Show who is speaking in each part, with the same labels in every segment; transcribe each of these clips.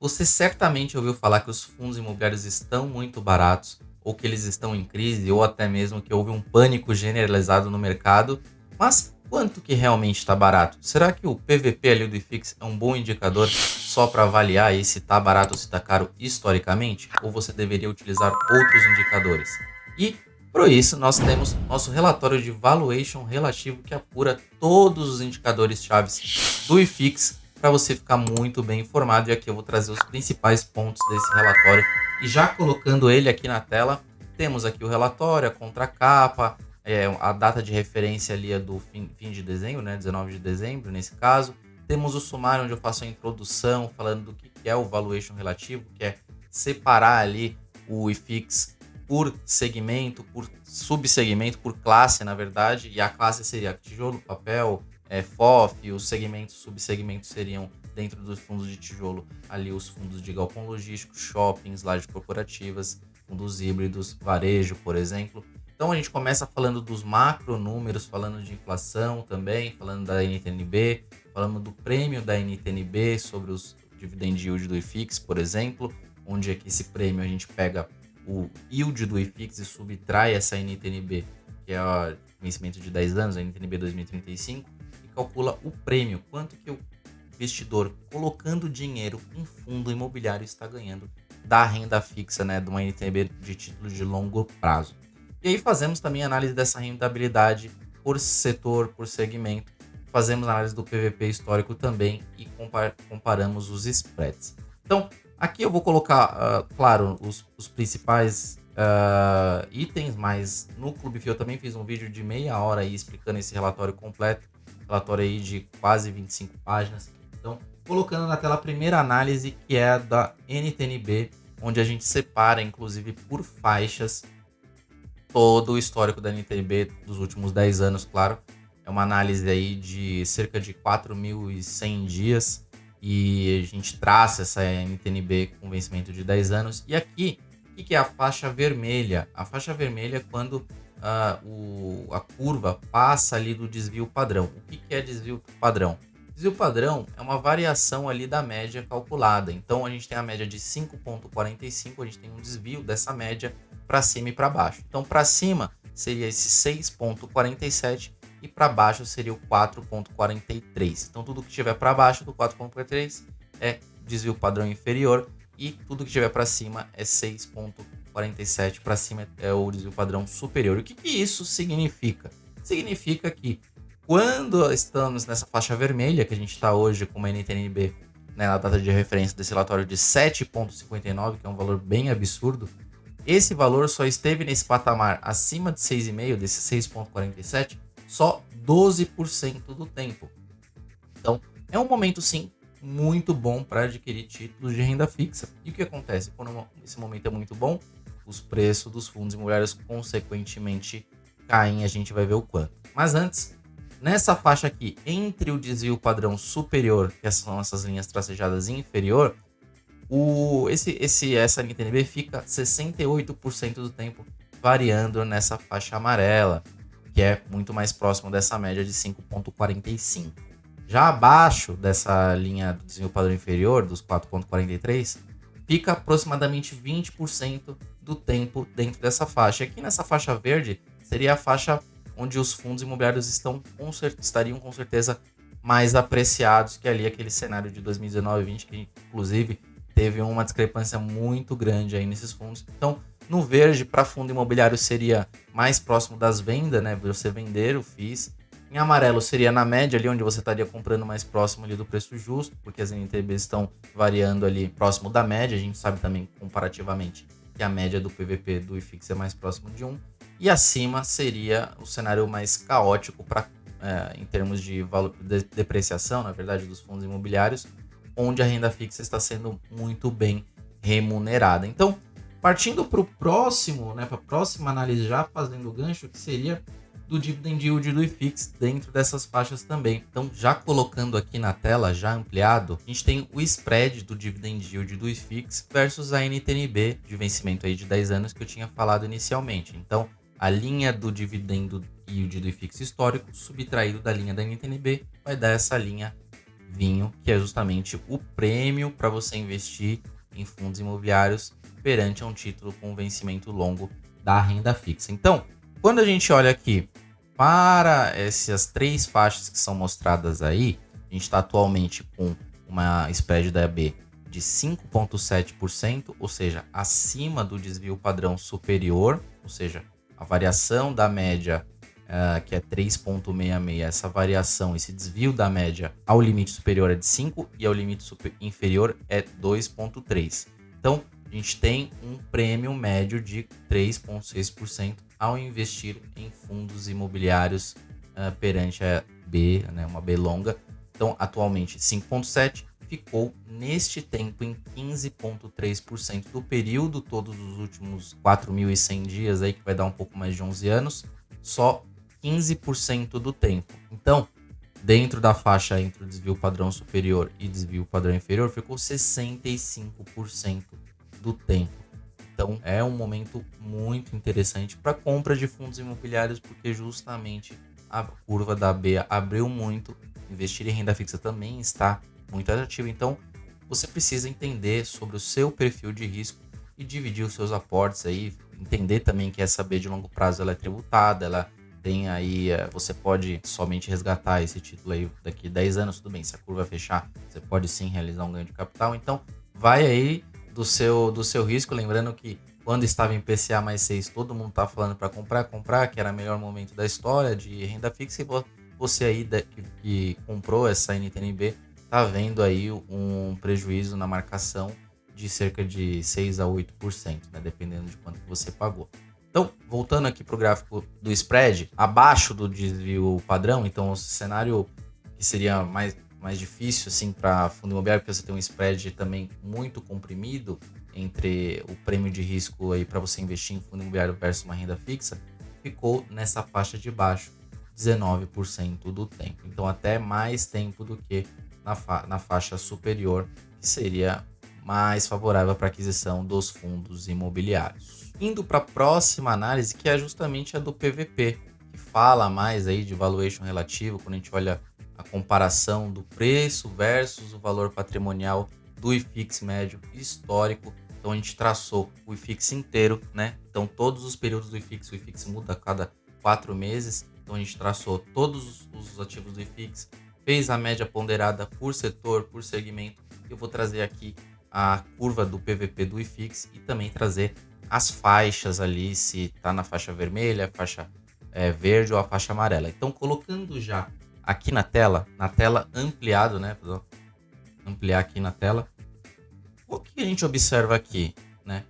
Speaker 1: Você certamente ouviu falar que os fundos imobiliários estão muito baratos, ou que eles estão em crise, ou até mesmo que houve um pânico generalizado no mercado. Mas quanto que realmente está barato? Será que o PVP ali do IFIX é um bom indicador só para avaliar aí se está barato ou se está caro historicamente? Ou você deveria utilizar outros indicadores? E por isso nós temos nosso relatório de valuation relativo que apura todos os indicadores chaves do IFIX para você ficar muito bem informado. E aqui eu vou trazer os principais pontos desse relatório. E já colocando ele aqui na tela, temos aqui o relatório, a contracapa, a data de referência ali é do fim de dezembro, né, 19 de dezembro nesse caso. Temos o sumário onde eu faço a introdução falando do que é o valuation relativo, que é separar ali o IFIX por segmento, por subsegmento, por classe, na verdade, e a classe seria tijolo, papel, FOF, os segmentos, subsegmentos seriam dentro dos fundos de tijolo, ali os fundos de galpão logístico, shoppings, lajes corporativas, fundos híbridos, varejo, por exemplo. Então a gente começa falando dos macro números, falando de inflação também, falando da NTNB, falando do prêmio da NTNB sobre os dividend yield do IFIX, por exemplo, onde aqui esse prêmio a gente pega o yield do IFIX e subtrai essa NTNB, que é o vencimento de 10 anos, a NTNB 2035, e calcula o prêmio, quanto que o investidor colocando dinheiro em fundo imobiliário está ganhando da renda fixa, né, de uma NTNB de título de longo prazo. E aí fazemos também análise dessa rentabilidade por setor, por segmento, fazemos análise do PVP histórico também e comparamos os spreads. Então, aqui eu vou colocar, claro, os principais itens, mas no Clube Fio eu também fiz um vídeo de meia hora aí explicando esse relatório completo, relatório aí de quase 25 páginas. Então, colocando na tela a primeira análise, que é a da NTNB, onde a gente separa, inclusive, por faixas, todo o histórico da NTNB dos últimos 10 anos, claro. É uma análise aí de cerca de 4.100 dias e a gente traça essa NTNB com vencimento de 10 anos. E aqui, o que é a faixa vermelha? A faixa vermelha é quando a curva passa ali do desvio padrão. O que é desvio padrão? Desvio padrão é uma variação ali da média calculada. Então a gente tem a média de 5,45, a gente tem um desvio dessa média para cima e para baixo. Então para cima seria esse 6,47 e para baixo seria o 4,43. Então tudo que estiver para baixo do 4,43 é desvio padrão inferior e tudo que estiver para cima é 6,47, para cima é o desvio padrão superior. O que isso significa? Significa que quando estamos nessa faixa vermelha, que a gente está hoje com uma NTNB, né, na data de referência desse relatório de 7,59, que é um valor bem absurdo, esse valor só esteve nesse patamar acima de 6,5, desse 6,47, só 12% do tempo. Então, é um momento, sim, muito bom para adquirir títulos de renda fixa. E o que acontece? Quando esse momento é muito bom, os preços dos fundos imobiliários, consequentemente, caem. A gente vai ver o quanto. Mas antes, nessa faixa aqui, entre o desvio padrão superior, que são essas linhas tracejadas, e inferior, essa NTNB fica 68% do tempo variando nessa faixa amarela, que é muito mais próximo dessa média de 5,45. Já abaixo dessa linha do desvio padrão inferior, dos 4,43, fica aproximadamente 20% do tempo dentro dessa faixa. Aqui nessa faixa verde seria a faixa onde os fundos imobiliários estariam com certeza mais apreciados, que ali aquele cenário de 2019 e 20, que inclusive teve uma discrepância muito grande aí nesses fundos. Então, no verde, para fundo imobiliário, seria mais próximo das vendas, né? Você vender o FIIs. Em amarelo, seria na média ali, onde você estaria comprando mais próximo ali do preço justo, porque as NTBs estão variando ali próximo da média. A gente sabe também, comparativamente, que a média do PVP do IFIX é mais próximo de 1. E acima seria o cenário mais caótico em termos de depreciação, na verdade, dos fundos imobiliários, onde a renda fixa está sendo muito bem remunerada. Então, partindo para o próximo, né, para a próxima análise, já fazendo o gancho, que seria do dividend yield do IFIX dentro dessas faixas também. Então, já colocando aqui na tela, já ampliado, a gente tem o spread do dividend yield do IFIX versus a NTNB de vencimento aí de 10 anos que eu tinha falado inicialmente. Então, a linha do dividend yield do IFIX histórico subtraído da linha da NTNB vai dar essa linha vinho, que é justamente o prêmio para você investir em fundos imobiliários perante a um título com vencimento longo da renda fixa. Então, quando a gente olha aqui para essas três faixas que são mostradas aí, a gente está atualmente com uma spread da EB de 5,7%, ou seja, acima do desvio padrão superior, ou seja, a variação da média, que é 3,66, essa variação, esse desvio da média ao limite superior é de 5 e ao limite inferior é 2,3. Então, a gente tem um prêmio médio de 3,6% ao investir em fundos imobiliários perante a B, né, uma B longa. Então, atualmente 5,7%, ficou neste tempo em 15,3% do período, todos os últimos 4.100 dias, aí, que vai dar um pouco mais de 11 anos, só 15% do tempo. Então, dentro da faixa entre o desvio padrão superior e desvio padrão inferior, ficou 65% do tempo. Então, é um momento muito interessante para compra de fundos imobiliários, porque justamente a curva da B abriu muito. Investir em renda fixa também está muito atrativo. Então, você precisa entender sobre o seu perfil de risco e dividir os seus aportes aí. Entender também que essa B de longo prazo ela é tributada, ela tem aí, você pode somente resgatar esse título aí daqui a 10 anos, tudo bem. Se a curva fechar, você pode sim realizar um ganho de capital. Então, vai aí do seu risco, lembrando que quando estava em PCA mais 6, todo mundo tá falando para comprar, que era o melhor momento da história de renda fixa, e você aí que comprou essa NTNB tá vendo aí um prejuízo na marcação de cerca de 6 a 8%, né, dependendo de quanto que você pagou. Então, voltando aqui para o gráfico do spread, abaixo do desvio padrão, então o cenário que seria mais difícil assim para fundo imobiliário, porque você tem um spread também muito comprimido entre o prêmio de risco aí para você investir em fundo imobiliário versus uma renda fixa, ficou nessa faixa de baixo, 19% do tempo. Então, até mais tempo do que na faixa superior, que seria mais favorável para a aquisição dos fundos imobiliários. Indo para a próxima análise, que é justamente a do PVP, que fala mais aí de valuation relativo, quando a gente olha a comparação do preço versus o valor patrimonial do IFIX médio histórico. Então a gente traçou o IFIX inteiro, né? Então todos os períodos do IFIX, o IFIX muda a cada 4 meses. Então a gente traçou todos os ativos do IFIX, fez a média ponderada por setor, por segmento. Eu vou trazer aqui a curva do PVP do IFIX e também trazer as faixas ali, se está na faixa vermelha, faixa verde ou a faixa amarela. Então, colocando já aqui na tela ampliado, né? Vou ampliar aqui na tela. O que a gente observa aqui, né?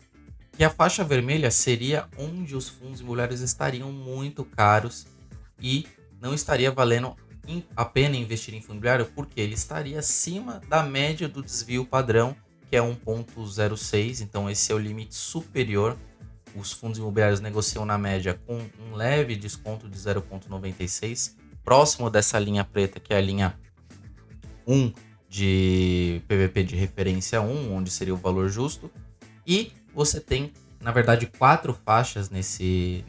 Speaker 1: Que a faixa vermelha seria onde os fundos imobiliários estariam muito caros e não estaria valendo a pena investir em fundo imobiliário, porque ele estaria acima da média do desvio padrão, que é 1,06, então esse é o limite superior. Os fundos imobiliários negociam na média com um leve desconto de 0,96, próximo dessa linha preta, que é a linha 1 de PVP de referência 1, onde seria o valor justo. E você tem, na verdade, 4 faixas nesse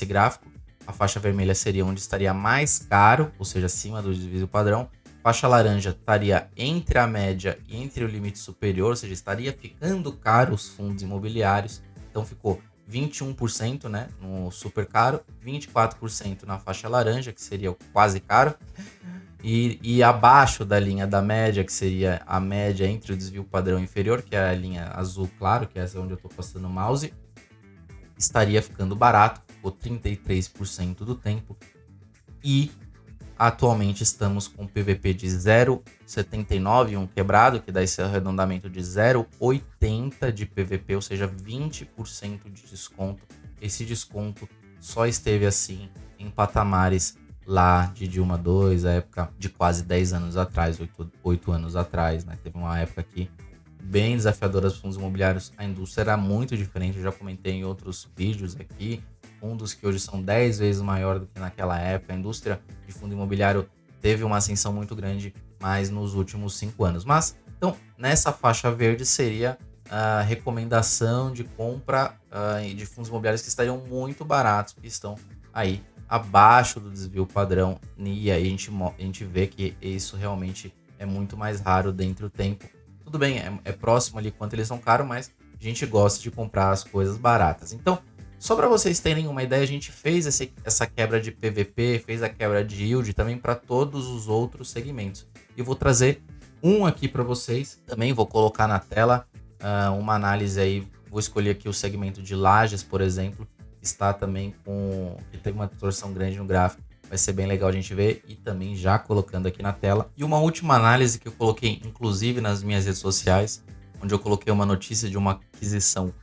Speaker 1: gráfico. A faixa vermelha seria onde estaria mais caro, ou seja, acima do desvio padrão. Faixa laranja estaria entre a média e entre o limite superior, ou seja, estaria ficando caro os fundos imobiliários. Então ficou 21%, né, no super caro, 24% na faixa laranja, que seria o quase caro, e abaixo da linha da média, que seria a média entre o desvio padrão inferior, que é a linha azul claro, que é essa onde eu estou passando o mouse, estaria ficando barato, ficou 33% do tempo. E atualmente estamos com PVP de 0,79, um quebrado, que dá esse arredondamento de 0,80 de PVP, ou seja, 20% de desconto. Esse desconto só esteve assim em patamares lá de Dilma 2, a época de quase 10 anos atrás, 8 anos atrás, né? Teve uma época aqui bem desafiadora dos fundos imobiliários. A indústria era muito diferente, eu já comentei em outros vídeos aqui, fundos que hoje são 10 vezes maior do que naquela época. A indústria de fundo imobiliário teve uma ascensão muito grande, mas nos últimos 5 anos. Mas, então, nessa faixa verde seria a recomendação de compra de fundos imobiliários que estariam muito baratos, que estão aí abaixo do desvio padrão, e aí a gente vê que isso realmente é muito mais raro dentre o tempo. Tudo bem, é próximo ali quanto eles são caros, mas a gente gosta de comprar as coisas baratas. Então, só para vocês terem uma ideia, a gente fez essa quebra de PVP, fez a quebra de yield também para todos os outros segmentos. E vou trazer um aqui para vocês, também vou colocar na tela uma análise aí, vou escolher aqui o segmento de lajes, por exemplo, está também que teve uma distorção grande no gráfico, vai ser bem legal a gente ver, e também já colocando aqui na tela. E uma última análise que eu coloquei, inclusive nas minhas redes sociais, onde eu coloquei uma notícia de uma aquisição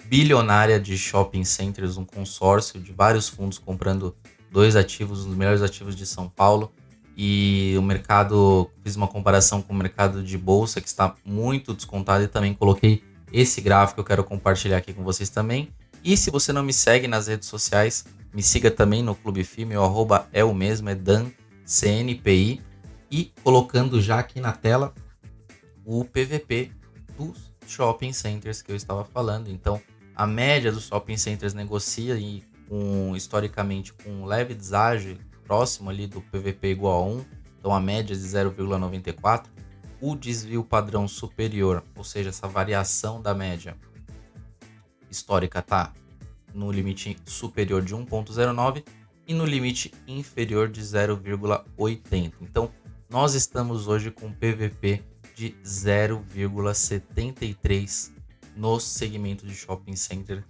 Speaker 1: bilionária de shopping centers, um consórcio de vários fundos comprando 2 ativos, um dos melhores ativos de São Paulo. E o mercado, fiz uma comparação com o mercado de bolsa, que está muito descontado, e também coloquei esse gráfico, eu quero compartilhar aqui com vocês também. E se você não me segue nas redes sociais, me siga também no Clube FI, meu arroba é o mesmo, é DanCNPI. E colocando já aqui na tela o PVP dos shopping centers que eu estava falando. Então, a média dos shopping centers negocia e historicamente com um leve deságio próximo ali do PVP igual a 1, então a média de 0,94. O desvio padrão superior, ou seja, essa variação da média histórica está no limite superior de 1,09 e no limite inferior de 0,80. Então, nós estamos hoje com PVP de 0,73 no segmento de shopping center.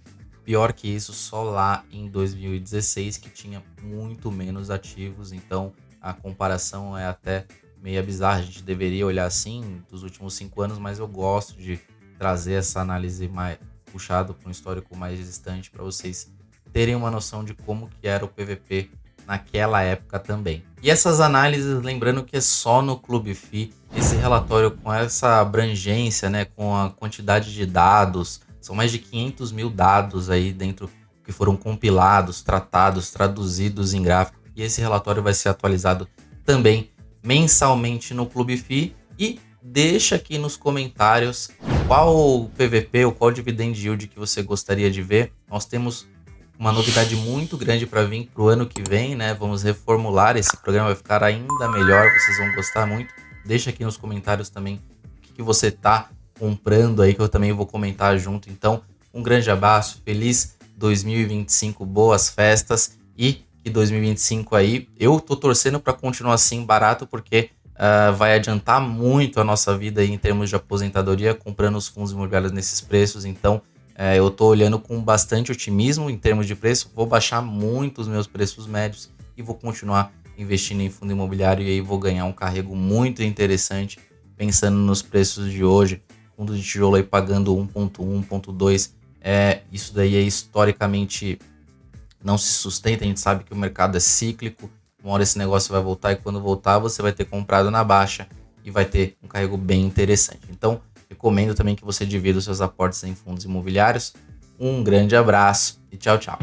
Speaker 1: Pior que isso, só lá em 2016, que tinha muito menos ativos. Então, a comparação é até meio bizarra. A gente deveria olhar assim dos últimos 5 anos, mas eu gosto de trazer essa análise mais puxado para um histórico mais distante para vocês terem uma noção de como que era o PVP naquela época também. E essas análises, lembrando que é só no Clube FI, esse relatório com essa abrangência, né, com a quantidade de dados, são mais de 500 mil dados aí dentro que foram compilados, tratados, traduzidos em gráfico, e esse relatório vai ser atualizado também mensalmente no Clube FI. E deixa aqui nos comentários qual PVP ou qual dividend yield que você gostaria de ver. Nós temos uma novidade muito grande para vir para o ano que vem, né? Vamos reformular esse programa, vai ficar ainda melhor, vocês vão gostar muito. Deixa aqui nos comentários também o que você tá comprando aí, que eu também vou comentar junto. Então, um grande abraço, feliz 2025, boas festas, e que 2025 aí, eu tô torcendo para continuar assim barato, porque vai adiantar muito a nossa vida aí em termos de aposentadoria, comprando os fundos imobiliários nesses preços. Então, eu tô olhando com bastante otimismo em termos de preço, vou baixar muito os meus preços médios e vou continuar investindo em fundo imobiliário, e aí vou ganhar um carrego muito interessante, pensando nos preços de hoje. Fundo de tijolo aí pagando 1,1, 1,2, isso daí é historicamente não se sustenta, a gente sabe que o mercado é cíclico, uma hora esse negócio vai voltar, e quando voltar você vai ter comprado na baixa e vai ter um carrego bem interessante. Então, recomendo também que você divida os seus aportes em fundos imobiliários. Um grande abraço e tchau, tchau.